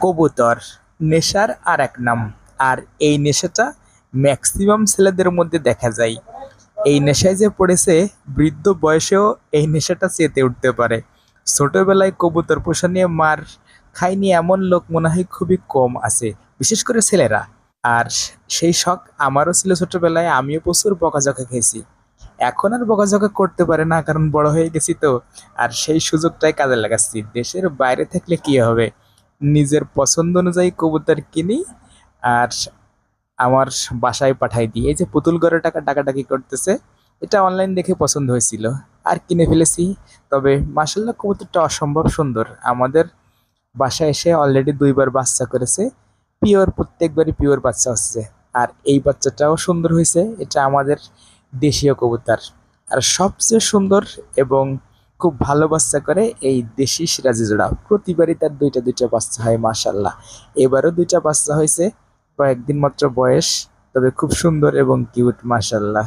কবুতর নেশার আর এক নাম। আর এই নেশাটা ম্যাক্সিমাম ছেলেদের মধ্যে দেখা যায়। এই নেশায় যে পড়েছে, বৃদ্ধ বয়সেও এই নেশাটা চেতে উঠতে পারে। ছোটবেলায় কবুতর পোষা নিয়ে মার খায়নি এমন লোক মনে হয় খুবই কম আছে, বিশেষ করে ছেলেরা। আর সেই শখ আমারও ছিল ছোটবেলায়, আমিও প্রচুর বকাঝকা খেয়েছি। এখন আর বকাঝকা করতে পারে না, কারণ বড় হয়ে গেছি তো। আর সেই সুযোগটাই কাজে লাগাচ্ছি। দেশের বাইরে থাকলে কি হবে, নিজের পছন্দ অনুযায়ী কবুতর কিনি আর আমার বাসায় পাঠাই দিই। এই যে পুতুল ঘরে টাকা টাকাটাকি করতেছে, এটা অনলাইন দেখে পছন্দ হয়েছিল আর কিনে ফেলেছি। তবে মাসাল্লাহ কবুতরটা অসম্ভব সুন্দর। আমাদের বাসায় এসে অলরেডি 2বার বাচ্চা করেছে। পিওর, প্রত্যেকবারই পিওর বাচ্চা হচ্ছে। আর এই বাচ্চাটাও সুন্দর হয়েছে। এটা আমাদের দেশীয় কবুতর। আর সবচেয়ে সুন্দর এবং খুব ভালো বাচ্চা করে এই দেশি সিরাজি জোড়া। প্রতিবারই তার দুইটা দুইটা বাচ্চা হয় মাশাল্লাহ। এবারও দুইটা বাচ্চা হয়েছে, কয়েকদিন মাত্র বয়স, তবে খুব সুন্দর এবং কিউট মাশাল্লাহ।